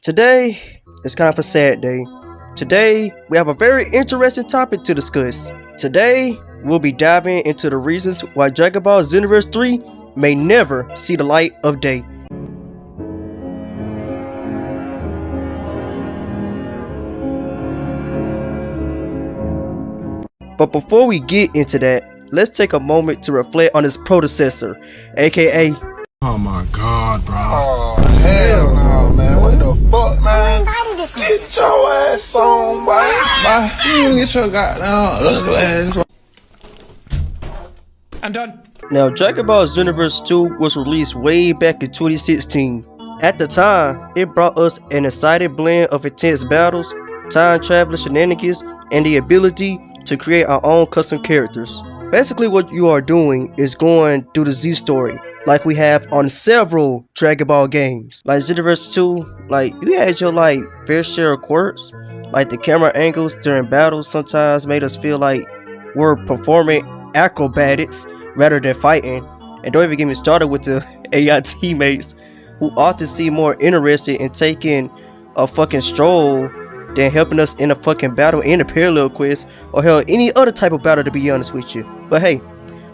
Today is kind of a sad day. Today we have a very interesting topic to discuss. Today we'll be diving into the reasons why Dragon Ball Xenoverse 3 may never see the light of day. But before we get into that, let's take a moment to reflect on his predecessor, aka Oh my god, bro. Oh, hell no, man. What the fuck, man? Get your ass on, boy. You get your goddamn ugly ass on. I'm done. Now, Dragon Ball Xenoverse 2 was released way back in 2016. At the time, it brought us an exciting blend of intense battles, time traveling shenanigans, and the ability to create our own custom characters. Basically, what you are doing is going through the Z story, like we have on several Dragon Ball games. Like Xenoverse 2, like you had your fair share of quirks. Like the camera angles during battles sometimes made us feel like we're performing acrobatics rather than fighting. And don't even get me started with the AI teammates who often seem more interested in taking a fucking stroll than helping us in a fucking battle in a parallel quest or hell any other type of battle, to be honest with you. But hey,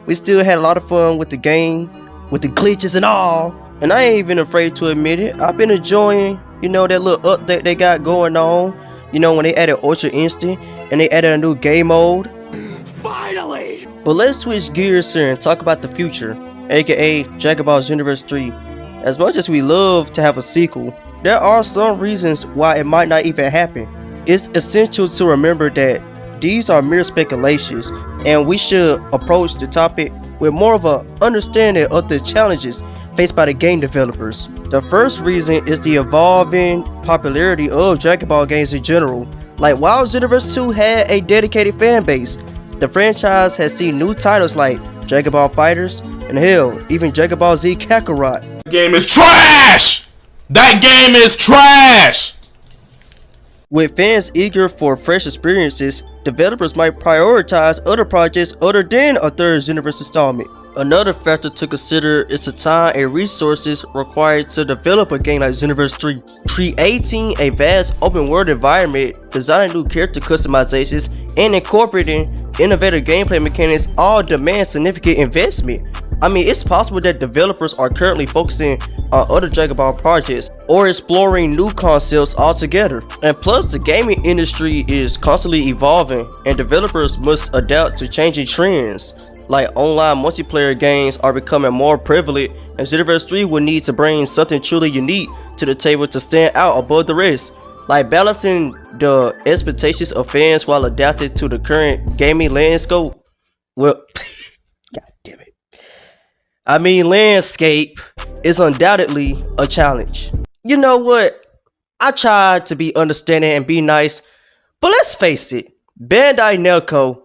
we still had a lot of fun with the game, with the glitches and all, and I ain't even afraid to admit it. I've been enjoying, that little update they got going on, when they added Ultra Instant and they added a new game mode. Finally! But let's switch gears here and talk about the future, aka Dragon Ball Xenoverse 3. As much as we love to have a sequel, there are some reasons why it might not even happen. It's essential to remember that these are mere speculations, and we should approach the topic with more of an understanding of the challenges faced by the game developers. The first reason is the evolving popularity of Dragon Ball games in general. Like while Xenoverse 2 had a dedicated fan base, the franchise has seen new titles like Dragon Ball FighterZ and hell, even Dragon Ball Z Kakarot. Game is trash! That game is trash! With fans eager for fresh experiences, developers might prioritize other projects other than a third Xenoverse installment. Another factor to consider is the time and resources required to develop a game like Xenoverse 3. Creating a vast open world environment, designing new character customizations, and incorporating innovative gameplay mechanics all demand significant investment. I mean, it's possible that developers are currently focusing on other Dragon Ball projects or exploring new concepts altogether. And plus, the gaming industry is constantly evolving and developers must adapt to changing trends. Like online multiplayer games are becoming more prevalent, and Xenoverse 3 will need to bring something truly unique to the table to stand out above the rest. Like balancing the expectations of fans while adapting to the current gaming landscape. Well, god damn it. Landscape is undoubtedly a challenge. You know what? I tried to be understanding and be nice, but let's face it, Bandai Namco,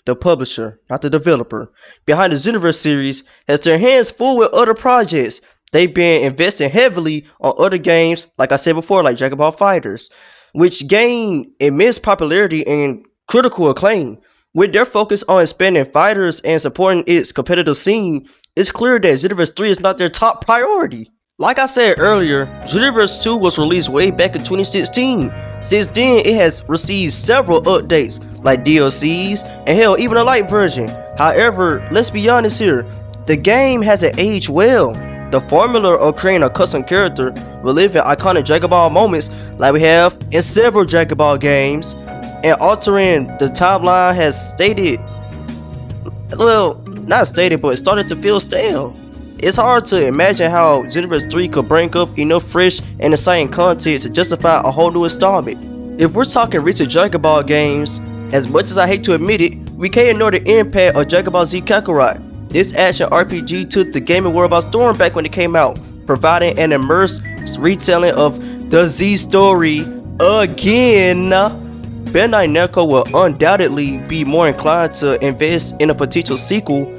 the publisher, not the developer, behind the Xenoverse series, has their hands full with other projects. They've been investing heavily on other games, like I said before, like Dragon Ball FighterZ, which gained immense popularity and critical acclaim. With their focus on expanding fighters and supporting its competitive scene, it's clear that Xenoverse 3 is not their top priority. Like I said earlier, Xenoverse 2 was released way back in 2016. Since then, it has received several updates, like DLCs, and hell, even a light version. However, let's be honest here, the game hasn't aged well. The formula of creating a custom character, reliving iconic Dragon Ball moments like we have in several Dragon Ball games, and altering the timeline has not stated, but it started to feel stale. It's hard to imagine how Xenoverse 3 could bring up enough fresh and exciting content to justify a whole new installment. If we're talking recent Dragon Ball games, as much as I hate to admit it, we can't ignore the impact of Dragon Ball Z Kakarot. This action RPG took the gaming world by storm back when it came out, providing an immersive retelling of the Z story again. Bandai Namco will undoubtedly be more inclined to invest in a potential sequel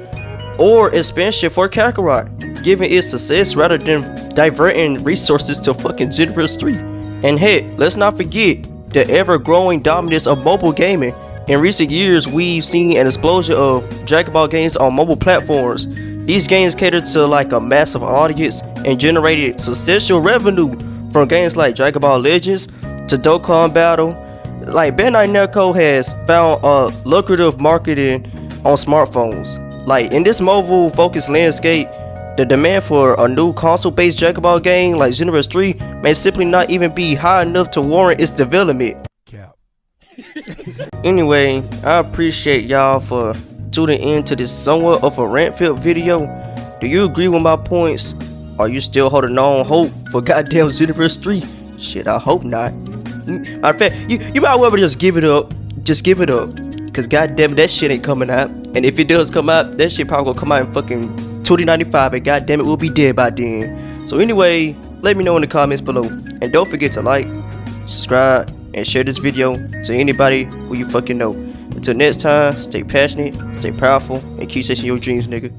or expansion for Kakarot, given its success rather than diverting resources to fucking Xenoverse 3. And heck, let's not forget the ever-growing dominance of mobile gaming. In recent years, we've seen an explosion of Dragon Ball games on mobile platforms. These games cater to like a massive audience and generated substantial revenue From games like Dragon Ball Legends to Dokkan Battle, like Bandai Namco has found lucrative marketing on smartphones. Like in this mobile focused landscape, the demand for a new console-based Dragon Ball game like Xenoverse 3 may simply not even be high enough to warrant its development. Anyway, I appreciate y'all for tuning in to this somewhat of a rant-filled video. Do you agree with my points? Are you still holding on hope for goddamn Xenoverse 3? Shit, I hope not. Matter of fact, you might well just give it up. Just give it up. Cause goddamn that shit ain't coming out. And if it does come out, that shit probably gonna come out in fucking 2095 and goddamn it we'll be dead by then. So anyway, let me know in the comments below. And don't forget to like, subscribe, and share this video to anybody who you fucking know. Until next time, stay passionate, stay powerful, and keep chasing your dreams, nigga.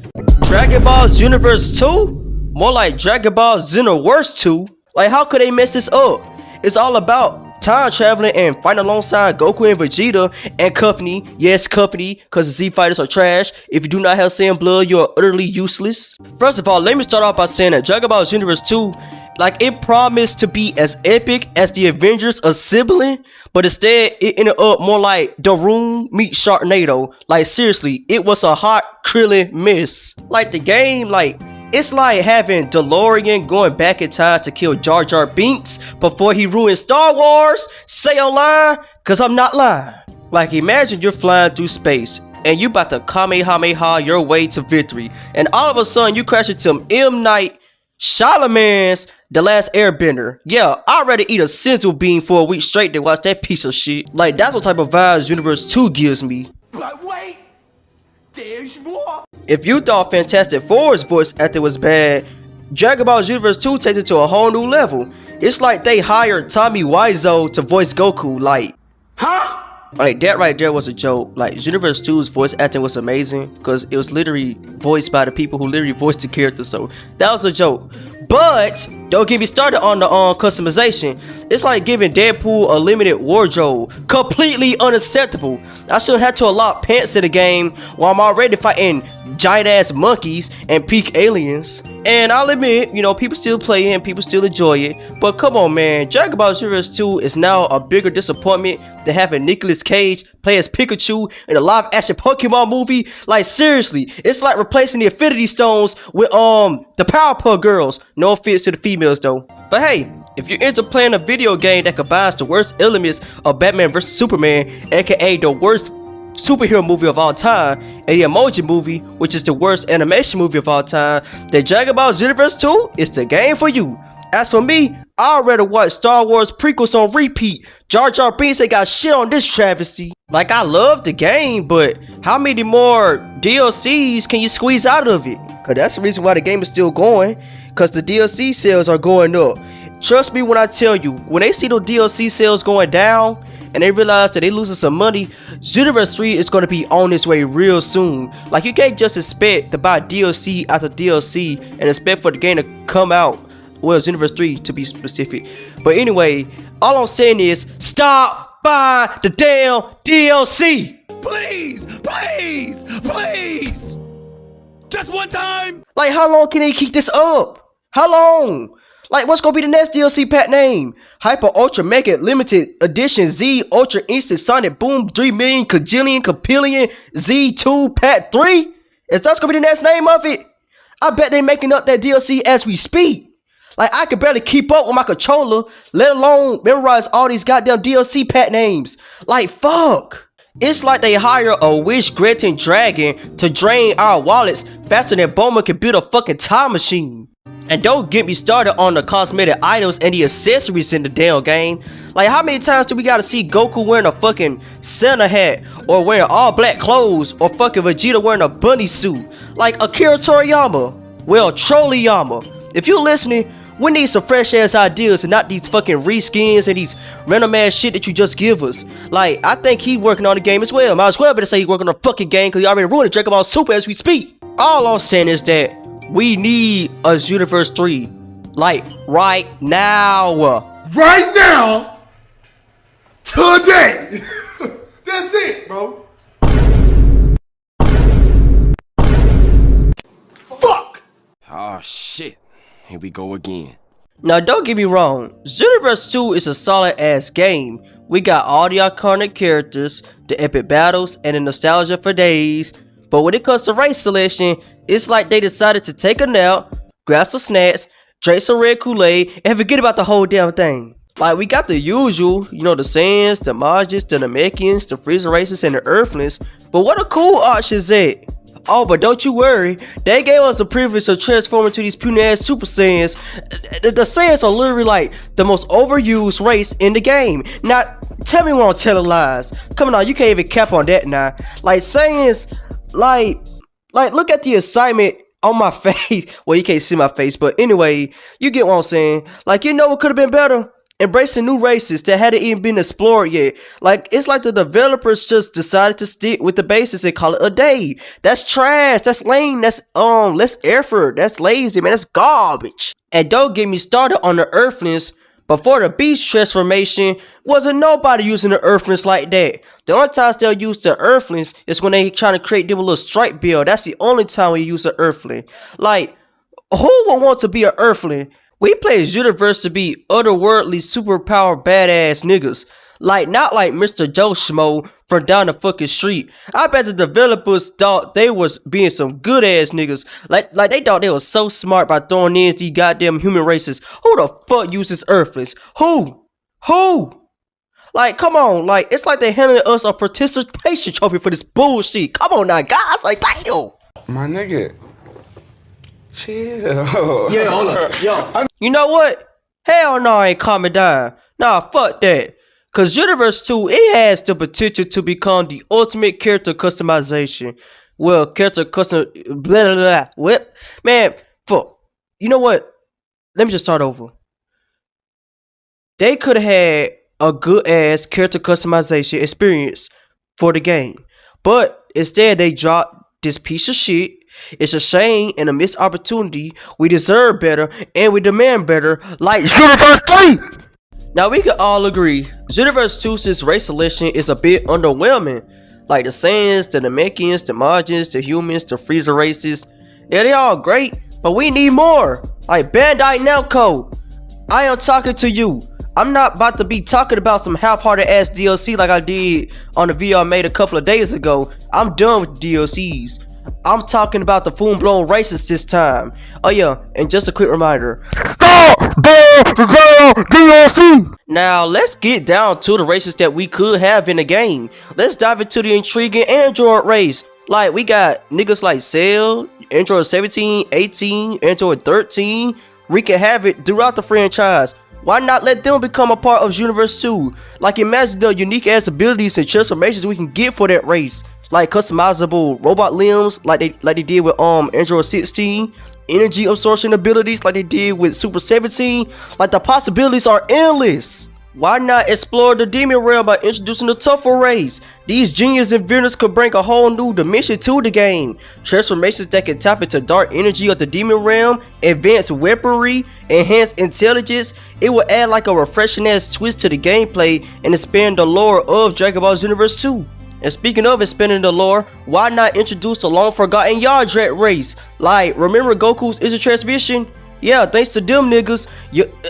Dragon Ball Xenoverse 2? More like Dragon Ball Xenoverse 2? Like how could they mess this up? It's all about time traveling and fighting alongside Goku and Vegeta and company. Yes, company, because the Z fighters are trash. If you do not have Saiyan blood, you are utterly useless. First of all, let me start off by saying that Dragon Ball Xenoverse 2, like it promised to be as epic as the Avengers Assembling, but instead it ended up more like The Room meet Sharknado. Like seriously, it was a hot Krillin mess. Like the game, like it's like having DeLorean going back in time to kill Jar Jar Binks before he ruined Star Wars. Say online, cause I'm not lying. Like imagine you're flying through space and you about to Kamehameha your way to victory, and all of a sudden you crash into M. Night Shyamalan's The Last Airbender. Yeah, I'd rather eat a senzu bean for a week straight than watch that piece of shit. Like that's what type of vibes Xenoverse 2 gives me. But wait, there's more. If you thought Fantastic Four's voice acting was bad, Dragon Ball Xenoverse 2 takes it to a whole new level. It's like they hired Tommy Wiseau to voice Goku. Like, Huh? like that right there was a joke. Like Xenoverse 2's voice acting was amazing because it was literally voiced by the people who literally voiced the character. So that was a joke. But don't get me started on the customization. It's like giving Deadpool a limited wardrobe. Completely unacceptable. I shouldn't have to unlock pants in the game while I'm already fighting giant ass monkeys and peak aliens. And I'll admit, you know, people still play it and people still enjoy it. But come on, man, Dragon Ball Xenoverse 2 is now a bigger disappointment than having Nicolas Cage play as Pikachu in a live action Pokemon movie. Like seriously, it's like replacing the Infinity Stones with the Powerpuff Girls. No offense to the females though. But hey, if you're into playing a video game that combines the worst elements of Batman vs Superman, aka the worst superhero movie of all time, and the Emoji Movie, which is the worst animation movie of all time, then Dragon Ball Xenoverse 2 is the game for you. As for me, I'd rather watch Star Wars prequels on repeat. Jar Jar Binks ain't got shit on this travesty. Like I love the game, but how many more DLCs can you squeeze out of it? Cause that's the reason why the game is still going, cause the DLC sales are going up. Trust me when I tell you, when they see those DLC sales going down and they realize that they losing some money, Xenoverse 3 is going to be on its way real soon. Like you can't just expect to buy DLC after DLC and expect for the game to come out, well, Xenoverse 3 to be specific. But anyway, all I'm saying is stop buying the damn DLC. Please, please, please. Just one time. Like how long can they keep this up? How long? Like what's gonna be the next DLC pack name? Hyper Ultra Mega Limited Edition Z Ultra Instant Sonic Boom 3 million Kajillion Compilation Z2 Pack 3? Is that gonna be the next name of it? I bet they making up that DLC as we speak. Like I can barely keep up with my controller, let alone memorize all these goddamn DLC pack names. Like fuck. It's like they hire a wish-granting dragon to drain our wallets faster than Bowman can build a fucking time machine. And don't get me started on the cosmetic items and the accessories in the damn game. Like how many times do we gotta see Goku wearing a fucking Santa hat, or wearing all black clothes, or fucking Vegeta wearing a bunny suit? Like Akira Toriyama, well Trolleyama, if you're listening, we need some fresh ass ideas and not these fucking reskins and these random ass shit that you just give us. Like I think he's working on the game as well. Might as well better say he's working on a fucking game because he already ruined Dragon Ball Super as we speak. All I'm saying is that we need a Xenoverse 3. Like right now. Right now. Today. That's it, bro. Fuck. Oh shit. Here we go again. Now don't get me wrong, Xenoverse 2 is a solid ass game. We got all the iconic characters, the epic battles, and the nostalgia for days. But when it comes to race selection, it's like they decided to take a nap, grab some snacks, drink some red Kool-Aid, and forget about the whole damn thing. Like, we got the usual, you know, the Saiyans, the Majins, the Namekians, the Freezer races, and the Earthlings. But what a cool option's that? Oh, but don't you worry, they gave us the privilege of transforming to these puny ass Super Saiyans. The Saiyans are literally like the most overused race in the game. Now, tell me when I'm telling lies. Come on, you can't even cap on that now. Like, Saiyans, like look at the excitement on my face. Well, you can't see my face, but anyway, you get what I'm saying. Like, you know what could have been better? Embracing new races that hadn't even been explored yet. Like, it's like the developers just decided to stick with the basics and call it a day. That's trash. That's lame. That's less effort. That's lazy, man. That's garbage. And don't get me started on the Earthlings. Before the Beast transformation, wasn't nobody using the Earthlings like that. The only times they'll use the Earthlings is when they trying to create them a little stripe build. That's the only time we use an Earthling. Like, who would want to be an Earthling? We play Xenoverse to be otherworldly, superpowered, badass niggas. Like, not like Mr. Joe Schmo from down the fucking street. I bet the developers thought they was being some good ass niggas. Like they thought they was so smart by throwing in these goddamn human races. Who the fuck uses Earthlings? Who? Like, come on. Like, it's like they handed us a participation trophy for this bullshit. Come on now, guys. Like, damn. My nigga. Chill. Yeah, hold up. Yo. You know what? Hell no, I ain't calming down. Nah, fuck that. Cause Xenoverse 2, it has the potential to become the ultimate character customization. Well, character custom blah blah blah. What? Man, fuck. You know what? Let me just start over. They could have had a good ass character customization experience for the game. But instead they dropped this piece of shit. It's a shame and a missed opportunity. We deserve better and we demand better, like Xenoverse 3! Now we can all agree, Xenoverse 2's race selection is a bit underwhelming. Like the Saiyans, the Namekians, the Majins, the humans, the Freezer races. Yeah, they all great, but we need more. Like Bandai Namco, I am talking to you. I'm not about to be talking about some half-hearted ass DLC like I did on the video I made a couple of days ago. I'm done with DLCs. I'm talking about the full-blown races this time. Oh yeah, and just a quick reminder. Stop the DLC! Now, let's get down to the races that we could have in the game. Let's dive into the intriguing Android race. Like, we got niggas like Cell, Android 17, 18, Android 13. We can have it throughout the franchise. Why not let them become a part of Xenoverse 2? Like, imagine the unique ass abilities and transformations we can get for that race. Like customizable robot limbs like they did with Android 16, energy absorption abilities like they did with Super 17. Like, the possibilities are endless. Why not explore the demon realm by introducing the tougher race? These genius inventors could bring a whole new dimension to the game. Transformations that can tap into dark energy of the demon realm, advanced weaponry, enhanced intelligence. It will add like a refreshing ass twist to the gameplay and expand the lore of Dragon Ball Xenoverse 2. And speaking of expanding the lore, why not introduce the long forgotten Yardrat race? Like, remember Goku's Instant Transmission? Yeah, thanks to them niggas.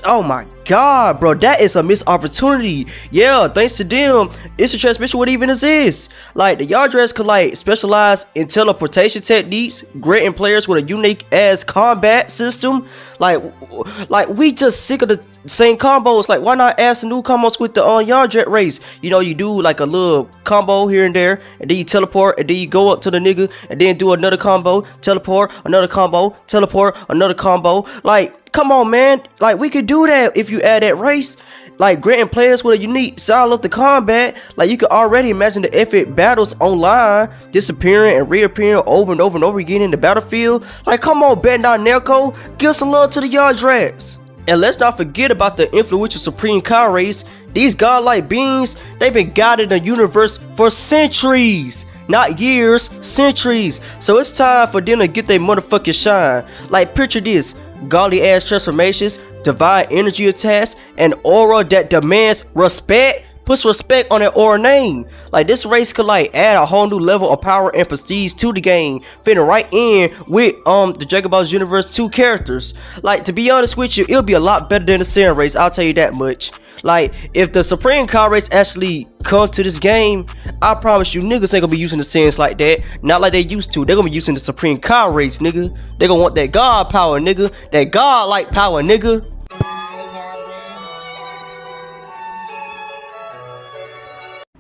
Oh my god, bro, that is a missed opportunity. Yeah, thanks to them, Instant Transmission would even exist. Like, the Yardrats could like specialize in teleportation techniques, granting players with a unique ass combat system. Like we just sick of the same combos. Like, why not add some new combos with the Yardrat race? You know, you do like a little combo here and there, and then you teleport, and then you go up to the nigga, and then do another combo, teleport, another combo, teleport, another combo. Like, come on, man. Like, we could do that if you add that race. Like, granting players with a unique style of the combat. Like, you could already imagine the epic battles online, disappearing and reappearing over and over and over again in the battlefield. Like, come on, Bandai Namco, give some love to the Yardrats. And let's not forget about the influential Supreme Kai race. These godlike beings, they've been guiding the universe for centuries. Not years, centuries. So it's time for them to get their motherfucking shine. Like, picture this. Godly ass transformations, divine energy attacks, and aura that demands respect. puts respect on that aura name. Like, this race could like add a whole new level of power and prestige to the game, fitting right in with the Dragon Ball Xenoverse 2 characters. Like, to be honest with you, it'll be a lot better than the Saiyan race, I'll tell you that much. Like, if the Supreme Car race actually come to this game, I promise you niggas ain't gonna be using the Saiyans like that. Not like they used to. They're gonna be using the Supreme Car race, nigga. They gonna want that God power, nigga. That God-like power, nigga.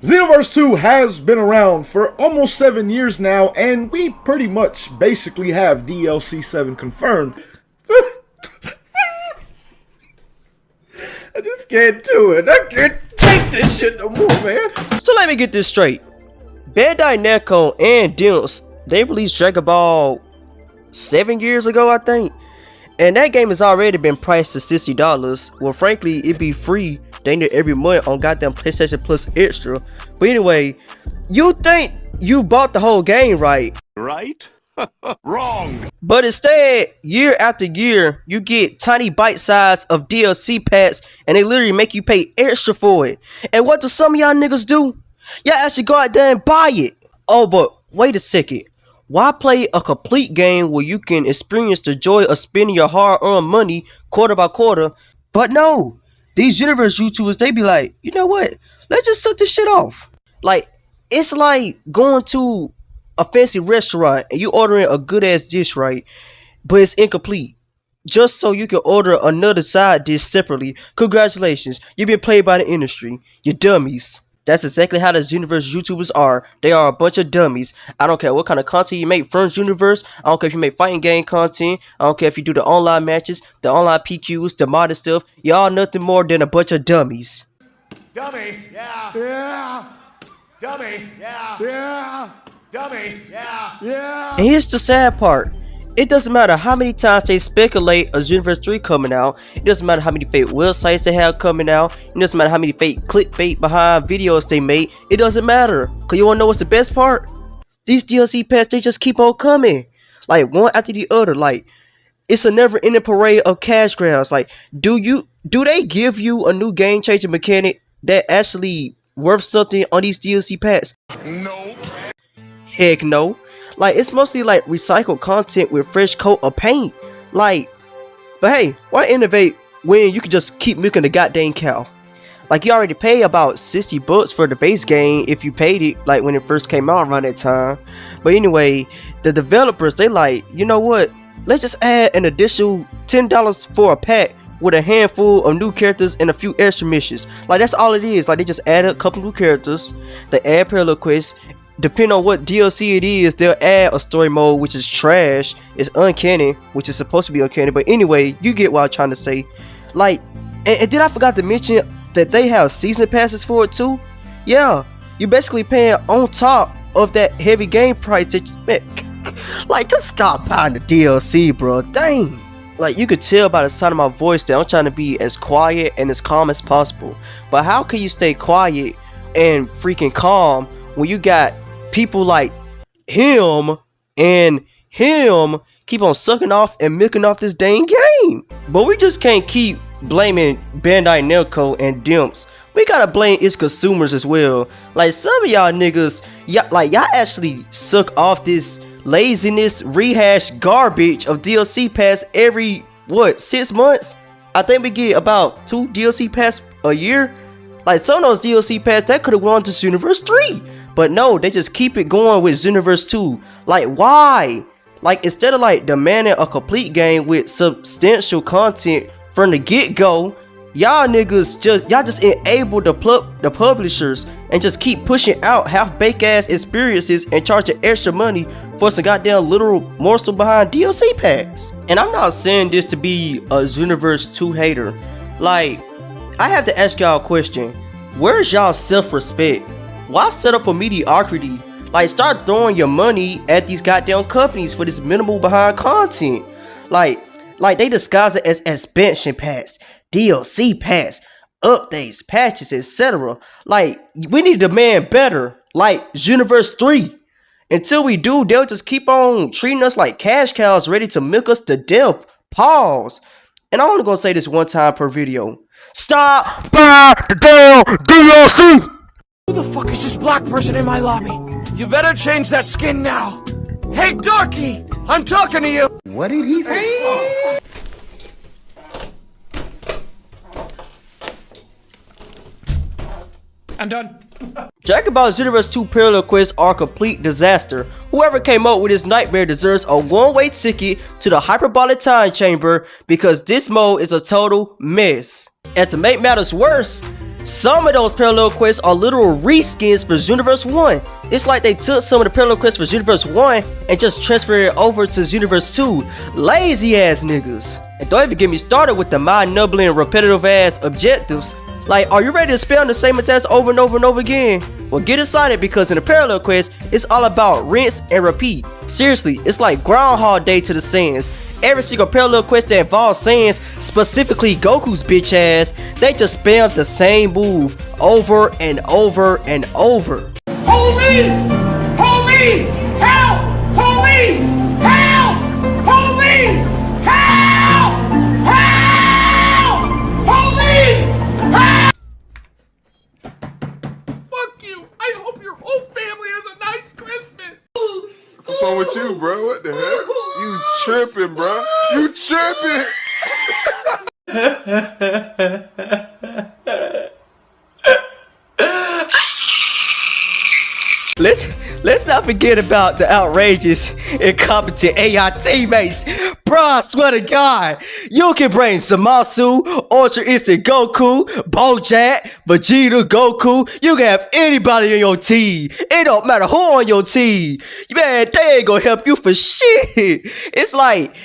Xenoverse 2 has been around for almost 7 years now, and we pretty much basically have DLC 7 confirmed. I just can't do it. I can't take this shit no more, man. So let me get this straight. Bandai Namco and Dimps, they released Dragon Ball 7 years ago, I think. And that game has already been priced to $60. Well, frankly, it'd be free dang near every month on goddamn PlayStation Plus Extra. But anyway, you think you bought the whole game, right? Right? Wrong. But instead, year after year, you get tiny bite size of DLC packs, and they literally make you pay extra for it. And what do some of y'all niggas do? Y'all actually go out there and buy it. Oh, but wait a second. Why play a complete game where you can experience the joy of spending your hard-earned money quarter by quarter? But no, these Xenoverse YouTubers, they be like, you know what? Let's just suck this shit off. Like, it's like going to a fancy restaurant and you ordering a good-ass dish, right? But it's incomplete. Just so you can order another side dish separately. Congratulations, you've been played by the industry. You dummies. That's exactly how the Xenoverse YouTubers are. They are a bunch of dummies. I don't care what kind of content you make from Xenoverse. I don't care if you make fighting game content. I don't care if you do the online matches, the online PQs, the modded stuff. Y'all nothing more than a bunch of dummies. Dummy. Yeah. Yeah. Dummy. Yeah. Yeah. Dummy. Yeah. Yeah. And here's the sad part. It doesn't matter how many times they speculate a Xenoverse 3 coming out. It doesn't matter how many fake websites they have coming out. It doesn't matter how many fake clickbait behind videos they make. It doesn't matter. Cause you wanna know what's the best part? These DLC packs, they just keep on coming. Like, one after the other. Like, it's a never-ending parade of cash grabs. Like, do they give you a new game-changing mechanic that actually worth something on these DLC packs? Nope. Heck no. Like, it's mostly like recycled content with fresh coat of paint. Like, but hey, why innovate when you can just keep milking the goddamn cow? Like, you already pay about $60 for the base game if you paid it like when it first came out around that time. But anyway, the developers, they like, you know what? Let's just add an additional $10 for a pack with a handful of new characters and a few extra missions. Like, that's all it is. Like, they just add a couple new characters. They add parallel quests. Depending on what DLC it is, they'll add a story mode, which is trash. It's uncanny, which is supposed to be uncanny. But anyway, you get what I'm trying to say. Like, and did I forgot to mention that they have season passes for it too? Yeah, you're basically paying on top of that heavy game price that you, man, like, just stop buying the DLC, bro. Dang. Like, you could tell by the sound of my voice that I'm trying to be as quiet and as calm as possible. But how can you stay quiet and freaking calm when you got people like him and him keep on sucking off and milking off this dang game? But we just can't keep blaming Bandai Namco and Dimps. We gotta blame its consumers as well. Like, some of y'all niggas, y'all actually suck off this laziness rehash garbage of DLC pass every, what, 6 months? I think we get about 2 DLC pass a year. Like, some of those DLC pass that could have gone to Xenoverse 3. But no, they just keep it going with Xenoverse 2. Like, why? Like, instead of like demanding a complete game with substantial content from the get-go, y'all niggas just enable the publishers and just keep pushing out half-baked ass experiences and charging extra money for some goddamn literal morsel behind DLC packs. And I'm not saying this to be a Xenoverse 2 hater. Like, I have to ask y'all a question. Where's y'all self-respect? Why settle for mediocrity? Like, start throwing your money at these goddamn companies for this minimal behind content. Like they disguise it as expansion pass, DLC pass, updates, patches, etc. Like, we need to demand better, like Xenoverse 3. Until we do, they'll just keep on treating us like cash cows ready to milk us to death. Pause. And I'm only gonna say this one time per video. Stop by the damn DLC! Who the fuck is this black person in my lobby? You better change that skin now. Hey, darky, I'm talking to you. What did he say? I'm done. Dragon Ball Xenoverse 2 parallel quests are a complete disaster. Whoever came up with this nightmare deserves a one-way ticket to the hyperbolic time chamber because this mode is a total mess. And to make matters worse, some of those parallel quests are literal reskins for Xenoverse 1. It's like they took some of the parallel quests for Xenoverse 1 and just transferred it over to Xenoverse 2. Lazy ass niggas. And don't even get me started with the mind-numbing repetitive ass objectives. Like, are you ready to spam the same attacks over and over and over again? Well, get excited because in the parallel quest, it's all about rinse and repeat. Seriously, it's like Groundhog Day to the Saiyans. Every single parallel quest that involves Saiyans, specifically Goku's bitch ass, they just spam the same move over and over and over. Police! Police! Help! Police! Help! Police! Help! Help! Police! Help! Fuck you! I hope your whole family has a nice Christmas! What's wrong with you, bro? What the heck? You tripping, bro? You tripping? Let's not forget about the outrageous, incompetent AI teammates. Bro, I swear to God, you can bring Zamasu, Ultra Instant Goku, Bojack, Vegeta, Goku. You can have anybody on your team. It don't matter who on your team. Man, they ain't gonna help you for shit. It's like,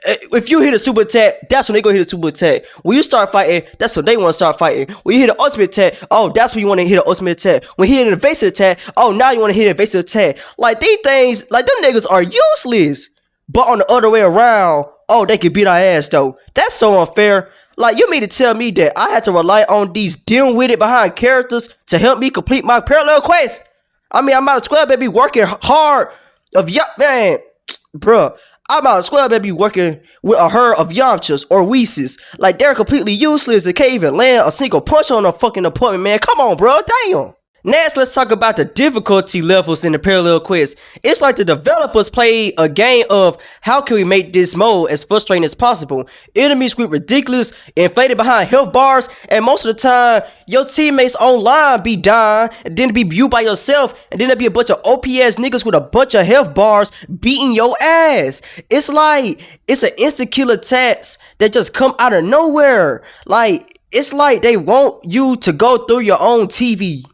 if you hit a super attack, that's when they gonna hit a super attack. When you start fighting, that's when they want to start fighting. When you hit an ultimate attack, oh, that's when you want to hit an ultimate attack. When you hit an evasive attack, oh, now you want to hit an evasive attack. Like, these things, like, them niggas are useless. But on the other way around, oh, they can beat our ass, though. That's so unfair. Like, you mean to tell me that I had to rely on these dim-witted behind characters to help me complete my parallel quest? I mean, I might as well be working hard man, bruh. I might as well be working with a herd of Yamchas or Whis. Like, they're completely useless. They can't even land a single punch on a fucking appointment, man. Come on, bro. Damn. Next, let's talk about the difficulty levels in the parallel quest. It's like the developers played a game of how can we make this mode as frustrating as possible. Enemies with ridiculous inflated behind health bars, and most of the time, your teammates online be dying, and then be you by yourself, and then there be a bunch of OPS niggas with a bunch of health bars beating your ass. It's like, it's an instant kill attacks that just come out of nowhere. Like, it's like they want you to go through your own TV.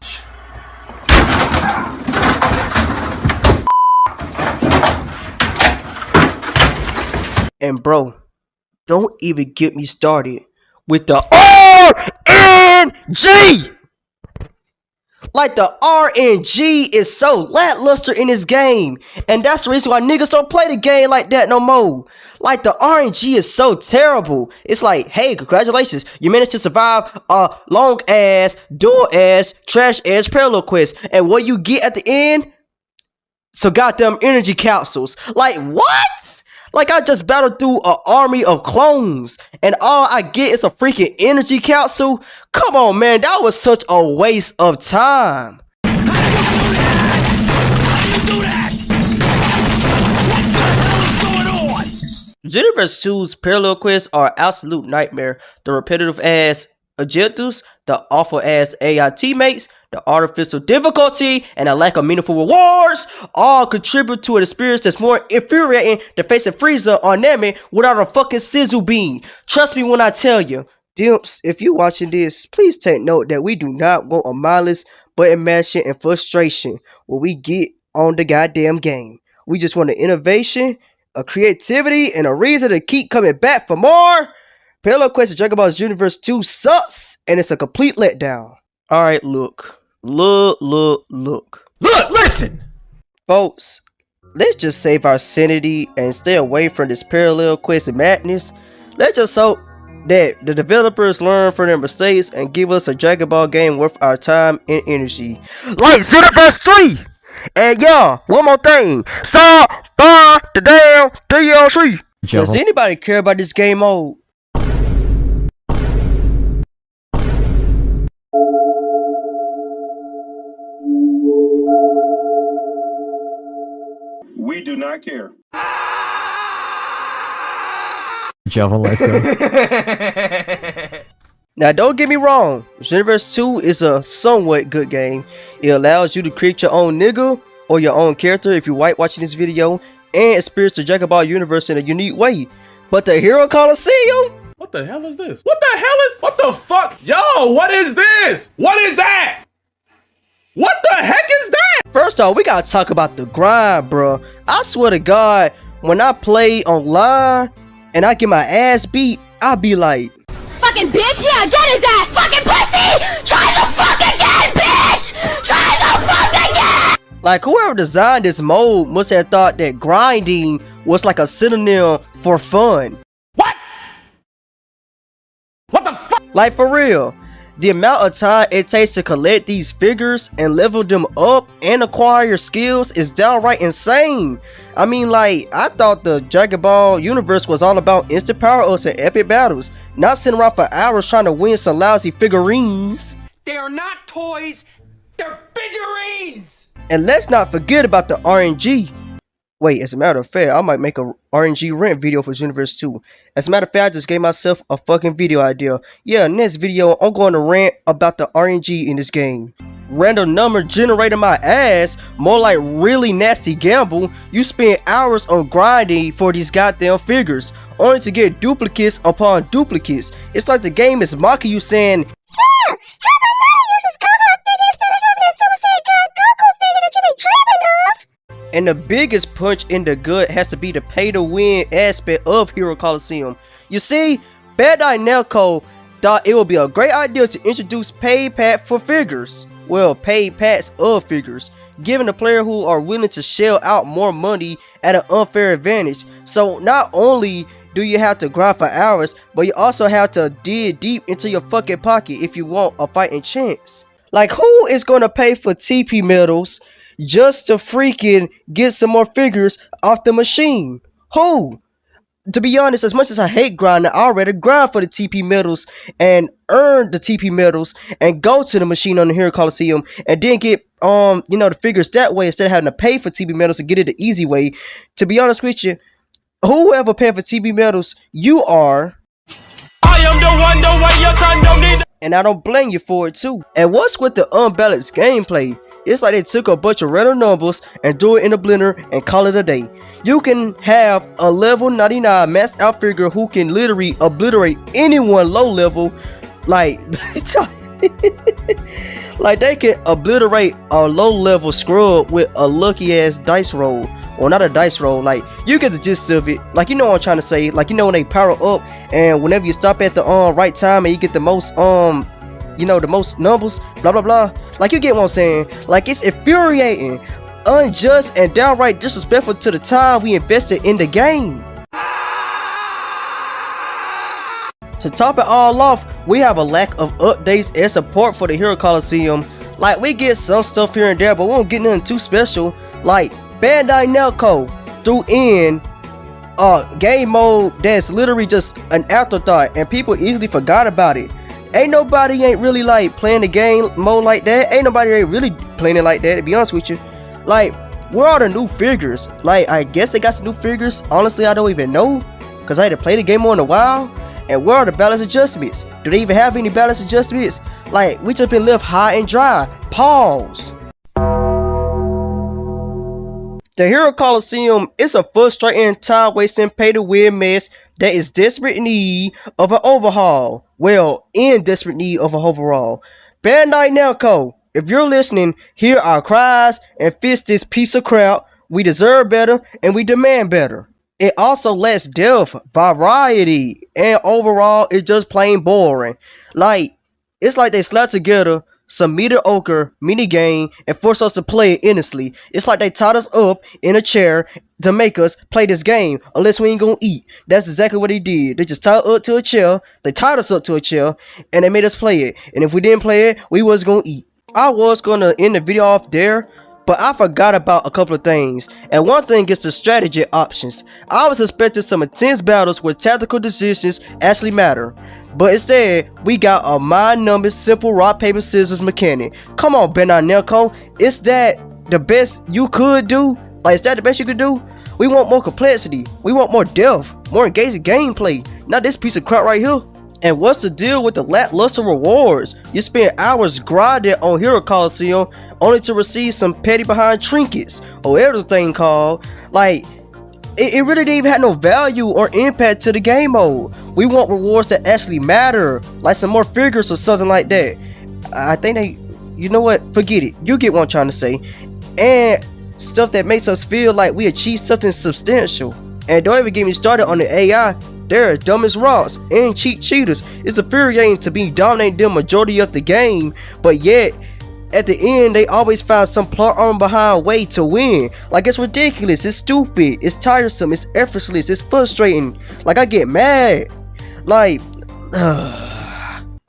And bro, don't even get me started with the RNG. Like, the RNG is so lackluster in this game, and that's the reason why niggas don't play the game like that no more. Like, the RNG is so terrible. It's like, hey, congratulations, you managed to survive a long ass, dual ass, trash ass parallel quest, and what you get at the end? So goddamn energy capsules. Like, what? Like, I just battled through an army of clones, and all I get is a freaking energy capsule? Come on, man, that was such a waste of time. Xenoverse 2's parallel quests are an absolute nightmare. The repetitive ass objectives, the awful ass AI teammates, the artificial difficulty, and a lack of meaningful rewards all contribute to an experience that's more infuriating than facing Frieza or Nami without a fucking sizzle beam. Trust me when I tell you. Dimps, if you watching this, please take note that we do not want a mindless button mashing and frustration when we get on the goddamn game. We just want an innovation, a creativity, and a reason to keep coming back for more. Parallel Quest to Dragon Ball Xenoverse 2 sucks, and it's a complete letdown. Alright, look, Listen! folks, let's just save our sanity and stay away from this parallel quest madness. Let's just hope that the developers learn from their mistakes and give us a Dragon Ball game worth our time and energy, like Xenoverse 3. And y'all, one more thing, stop by the damn DLC. Does anybody care about this game mode? We do not care. Java, let's go. Now, don't get me wrong, Xenoverse 2 is a somewhat good game. It allows you to create your own nigga or your own character if you're white watching this video, and experience the Dragon Ball universe in a unique way. But the Hero Coliseum? What the hell is this? What the hell is? What the fuck? Yo, what is this? What is that? What the heck is that? First off, we gotta talk about the grind, bruh. I swear to God, when I play online and I get my ass beat, I be like, fucking bitch, yeah, get his ass, fucking pussy! Try the fuck again, bitch! Try the fuck again! like, whoever designed this mode must have thought that grinding was like a synonym for fun. What? What the fuck? Like, for real. The amount of time it takes to collect these figures and level them up and acquire skills is downright insane. I mean, like, I thought the Dragon Ball universe was all about instant power ups and epic battles, not sitting around for hours trying to win some lousy figurines. They are not toys, they're figurines! And let's not forget about the RNG. Wait, as a matter of fact, I might make a RNG Rant video for Xenoverse 2. As a matter of fact, I just gave myself a fucking video idea. Yeah, next video, I'm going to rant about the RNG in this game. Random number generator my ass, more like really nasty gamble. You spend hours on grinding for these goddamn figures, only to get duplicates upon duplicates. It's like the game is mocking you, saying, Here! Have a money uses cover figure instead of having a Super Saiyan Goku figure that you be dreaming of! and the biggest punch in the gut has to be the pay to win aspect of Hero Coliseum. You see, Bandai Namco thought it would be a great idea to introduce paid pack for figures. Well, paid packs of figures, giving the player who are willing to shell out more money at an unfair advantage. So not only do you have to grind for hours, but you also have to dig deep into your fucking pocket if you want a fighting chance. Like, who is gonna pay for TP medals just to freaking get some more figures off the machine? Who? To be honest, as much as I hate grinding, I already grind for the TP medals and earn the TP medals and go to the machine on the Hero Coliseum and then get you know, the figures that way instead of having to pay for TP medals to get it the easy way. To be honest with you, whoever paid for TP medals, you are. I am the one, the way your son don't need. And I don't blame you for it too. And what's with the unbalanced gameplay? It's like they took a bunch of random numbers and threw it in a blender and call it a day. You can have a level 99 maxed out figure who can literally obliterate anyone low level. Like, like they can obliterate a low level scrub with a lucky ass dice roll. Or not a dice roll, like, you get the gist of it. Like, you know what I'm trying to say. Like, you know when they power up and whenever you stop at the right time and you get the most you know, the most numbers, blah blah blah. Like, you get what I'm saying. Like, it's infuriating, unjust, and downright disrespectful to the time we invested in the game. To top it all off, we have a lack of updates and support for the Hero Coliseum. Like, we get some stuff here and there, but we don't get nothing too special. Like, Bandai Namco threw in a game mode that's literally just an afterthought and people easily forgot about it. Ain't nobody ain't really like playing the game mode like that. Ain't nobody ain't really playing it like that, to be honest with you. Like, where are the new figures? Like, I guess they got some new figures. Honestly, I don't even know, because I had to play the game more in a while. And where are the balance adjustments? Do they even have any balance adjustments? Like, we just been left high and dry. Pause. The Hero Coliseum is a frustrating, time-wasting, pay-to-win mess that is desperate in need of an overhaul. Well, in desperate need of an overhaul. Bandai Namco, if you're listening, hear our cries and fix this piece of crap. We deserve better and we demand better. It also lacks depth, variety, and overall it's just plain boring. Like, it's like they slapped together some mediocre mini game and force us to play it endlessly. It's like they tied us up in a chair to make us play this game unless we ain't gonna eat. That's exactly what they did. They just tied us up to a chair. They tied us up to a chair and they made us play it. And if we didn't play it, we was gonna eat. I was gonna end the video off there, but I forgot about a couple of things. And one thing is the strategy options. I was expecting some intense battles where tactical decisions actually matter. But instead, we got a mind-numbing, simple rock, paper, scissors mechanic. Come on, Bandai Namco. Is that the best you could do? Like, is that the best you could do? We want more complexity. We want more depth, more engaging gameplay. Not this piece of crap right here. And what's the deal with the lackluster rewards? You spend hours grinding on Hero Coliseum only to receive some petty behind trinkets or everything called. Like, it really didn't even have no value or impact to the game mode. We want rewards that actually matter, like some more figures or something like that. I think they, you know what, forget it. You get what I'm trying to say. And stuff that makes us feel like we achieved something substantial. And don't even get me started on the AI. They're dumb as rocks and cheat cheaters. It's infuriating to be dominating the majority of the game, but yet at the end they always find some plot on behind way to win. Like, it's ridiculous, it's stupid, it's tiresome, it's effortless, it's frustrating. Like, I get mad. Like,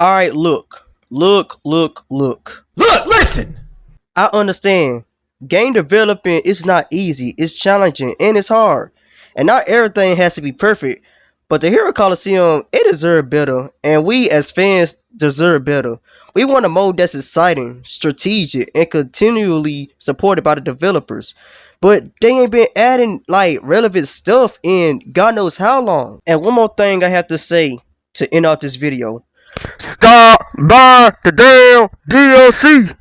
alright, look, listen! I understand. Game development is not easy, it's challenging, and it's hard. And not everything has to be perfect. But the Hero Coliseum, it deserves better. And we as fans deserve better. We want a mode that's exciting, strategic, and continually supported by the developers. But they ain't been adding like relevant stuff in God knows how long. And one more thing I have to say to end off this video. Stop by the damn DLC!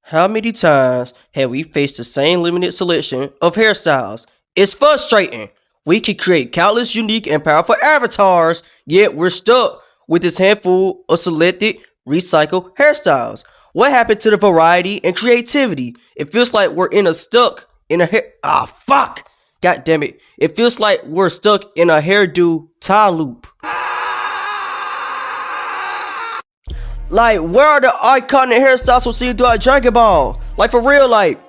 How many times have we faced the same limited selection of hairstyles? It's frustrating. We can create countless unique and powerful avatars, yet we're stuck with this handful of selected, recycled hairstyles. What happened to the variety and creativity? It feels like we're stuck in a hair. Fuck! God damn it. It feels like we're stuck in a hairdo time loop. Like, where are the iconic hairstyles we'll see throughout Dragon Ball? Like, for real, like,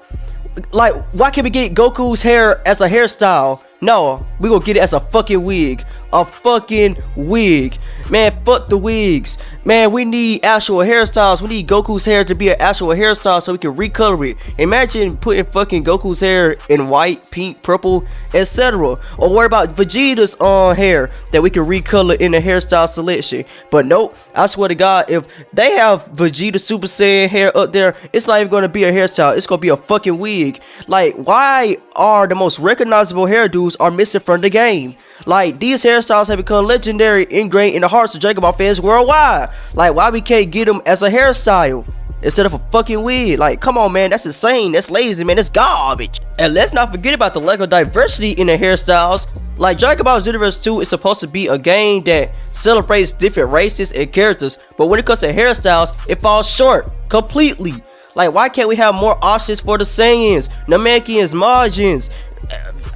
why can't we get Goku's hair as a hairstyle? No, we gonna get it as a fucking wig. A fucking wig. Man, fuck the wigs. Man, we need actual hairstyles. We need Goku's hair to be an actual hairstyle so we can recolor it. Imagine putting fucking Goku's hair in white, pink, purple, etc. Or what about Vegeta's hair that we can recolor in the hairstyle selection? But nope, I swear to God, if they have Vegeta Super Saiyan hair up there, it's not even gonna be a hairstyle. It's gonna be a fucking wig. Like, why are the most recognizable hairdos are missing from the game? Like, these hairstyles have become legendary, ingrained in the hearts of Dragon Ball fans worldwide. Like, why we can't get them as a hairstyle instead of a fucking wig? Like, come on, man, that's insane, that's lazy, man, that's garbage. And let's not forget about the lack of diversity in the hairstyles. Like, Dragon Ball Xenoverse 2 is supposed to be a game that celebrates different races and characters, but when it comes to hairstyles, it falls short completely. Like, why can't we have more options for the Saiyans, Namekians, Majins?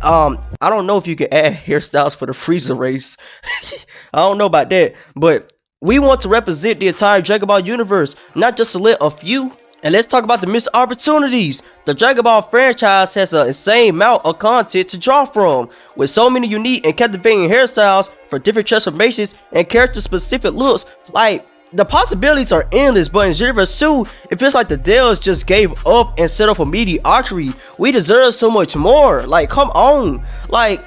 I don't know if you can add hairstyles for the Frieza race. I don't know about that, but we want to represent the entire Dragon Ball universe, not just select a few. And let's talk about the missed opportunities. The Dragon Ball franchise has an insane amount of content to draw from, with so many unique and captivating hairstyles for different transformations and character-specific looks. Like, the possibilities are endless, but in Xenoverse 2, it feels like the devs just gave up and settled for mediocrity. We deserve so much more. Like, come on. Like,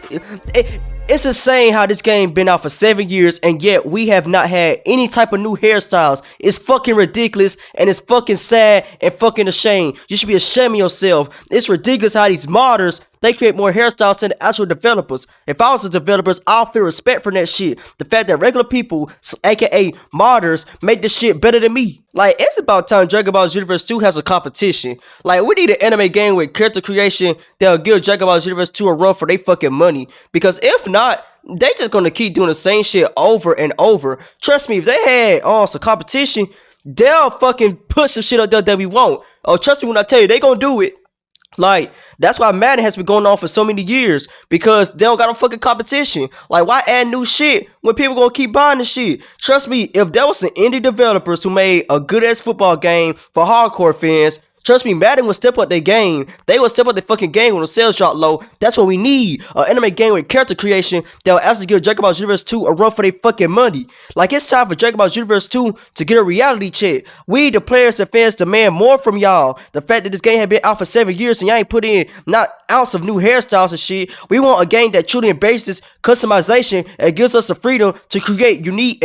it's insane how this game been out for 7 years and yet we have not had any type of new hairstyles. It's fucking ridiculous and it's fucking sad and fucking ashamed. You should be ashamed of yourself. It's ridiculous how these modders, they create more hairstyles than the actual developers. If I was the developers, I'll feel respect for that shit. The fact that regular people, aka modders, make this shit better than me. Like, it's about time Dragon Ball Xenoverse 2 has a competition. Like, we need an anime game with character creation that'll give Dragon Ball Xenoverse 2 a run for their fucking money. Because if not, they just gonna keep doing the same shit over and over. Trust me, if they had some competition, they'll fucking put some shit up there that we want. Oh, trust me when I tell you, they gonna do it. Like, that's why Madden has been going on for so many years, because they don't got no fucking competition. Like, why add new shit when people gonna keep buying the shit? Trust me, if there was some indie developers who made a good ass football game for hardcore fans, trust me, Madden will step up their game. They will step up their fucking game when the sales drop low. That's what we need. An anime game with character creation that will actually give Dragon Ball Xenoverse 2 a run for their fucking money. Like, it's time for Dragon Ball Xenoverse 2 to get a reality check. We, the players and fans, demand more from y'all. The fact that this game has been out for 7 years and y'all ain't put in not an ounce of new hairstyles and shit. We want a game that truly embraces customization and gives us the freedom to create unique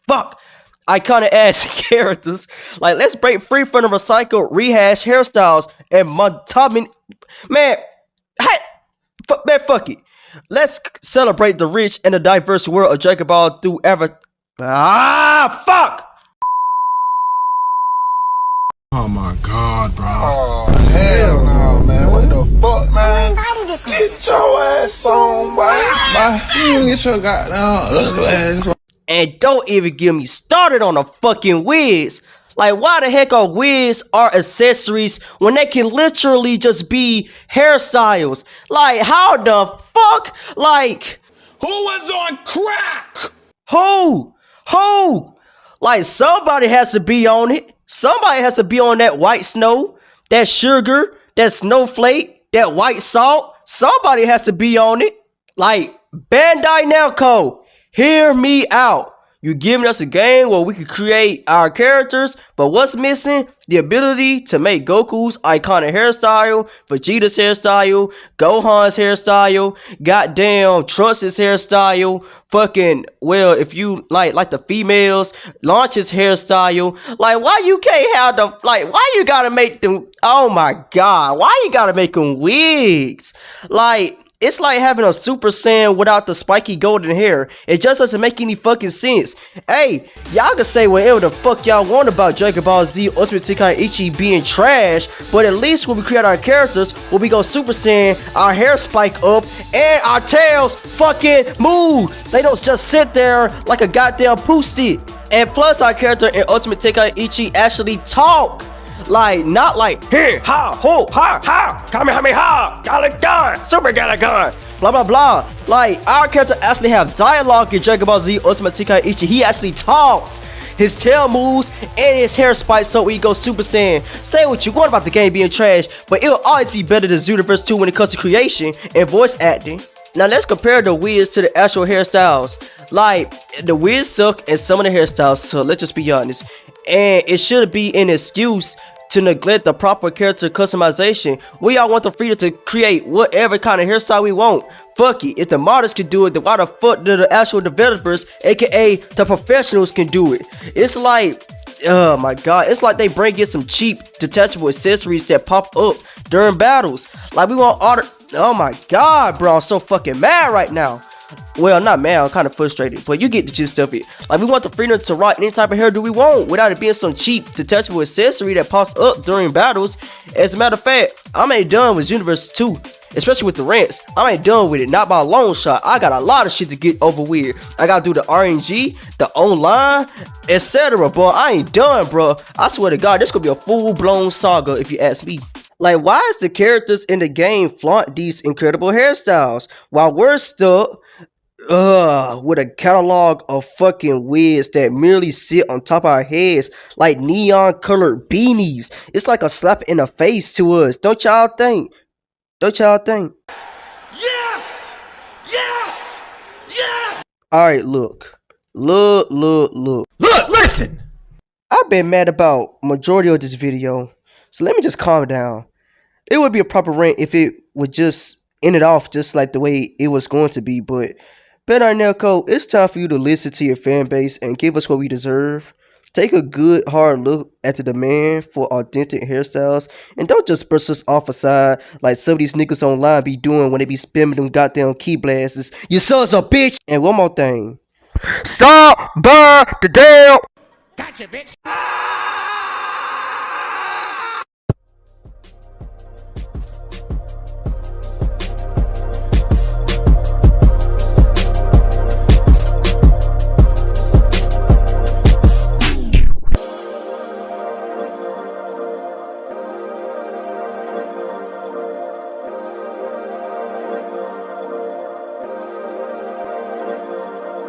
fuck. iconic ass characters. Like, let's break free from the recycled, rehash hairstyles and monotony. Man, hey, man, fuck it. Let's celebrate the rich and the diverse world of Dragon Ball through ever. Fuck! Oh my god, bro. Oh, hell no, man. What the fuck, man? Get your ass on, boy. You get your goddamn ugly ass on. And don't even get me started on the fucking wigs. Like, why the heck are wigs or accessories when they can literally just be hairstyles? Like, how the fuck? Like, Who was on crack? who? Like, somebody has to be on it. Somebody has to be on that white snow, that sugar, that snowflake, that white salt. Somebody has to be on it. Like, Bandai Namco, hear me out. You're giving us a game where we can create our characters, but what's missing? The ability to make Goku's iconic hairstyle, Vegeta's hairstyle, Gohan's hairstyle, goddamn Trunks' hairstyle, fucking, well, if you like the females, Launch's hairstyle. Like, why you can't have the, like, why you gotta make them, oh my god, why you gotta make them wigs? Like, it's like having a Super Saiyan without the spiky golden hair. It just doesn't make any fucking sense. Hey, y'all can say whatever the fuck y'all want about Dragon Ball Z Ultimate Tenkaichi being trash, but at least when we create our characters, when we go Super Saiyan, our hair spike up and our tails fucking move. They don't just sit there like a goddamn poo stick. And plus, our character in Ultimate Tenkaichi actually talk. Like, not like, here, ha, ho, ha, ha, kamehameha, got it done, super got it done, blah, blah, blah. Like, our character actually have dialogue in Dragon Ball Z Ultimate Tenkaichi. He actually talks. His tail moves and his hair spikes so when he goes Super Saiyan. Say what you want about the game being trash, but it will always be better than Xenoverse 2 when it comes to creation and voice acting. Now let's compare the wigs to the actual hairstyles. Like, the wigs suck and some of the hairstyles suck, let's just be honest. And it should be an excuse to neglect the proper character customization. We all want the freedom to create whatever kind of hairstyle we want. Fuck it, if the modders can do it, then why the fuck do the actual developers, aka the professionals, can do it? It's like, oh my god, it's like they bring in some cheap detachable accessories that pop up during battles. Like, we want all the, oh my god, bro, I'm so fucking mad right now. Well, not mad, I'm kind of frustrated, but you get the gist of it. Like, we want the freedom to rock any type of hairdo we want without it being some cheap detachable accessory that pops up during battles. As a matter of fact, I'm ain't done with Xenoverse 2, especially with the rants. I ain't done with it, not by a long shot. I got a lot of shit to get over with. I gotta do the RNG, the online, etc. But I ain't done, bro. I swear to god, this gonna be a full-blown saga if you ask me. Like, why is the characters in the game flaunt these incredible hairstyles while we're stuck with a catalog of fucking wigs that merely sit on top of our heads like neon colored beanies? It's like a slap in the face to us. Don't y'all think? Don't y'all think? Yes! Yes! Yes! Alright, look, Listen! I've been mad about majority of this video, so let me just calm down. It would be a proper rant if it would just end it off just like the way it was going to be, but Bandai Namco, it's time for you to listen to your fan base and give us what we deserve. Take a good hard look at the demand for authentic hairstyles and don't just brush us off aside like some of these niggas online be doing when they be spamming them goddamn key blasts. You sons of a bitch! And one more thing. Stop by the damn. Gotcha, bitch!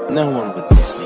No one would miss me.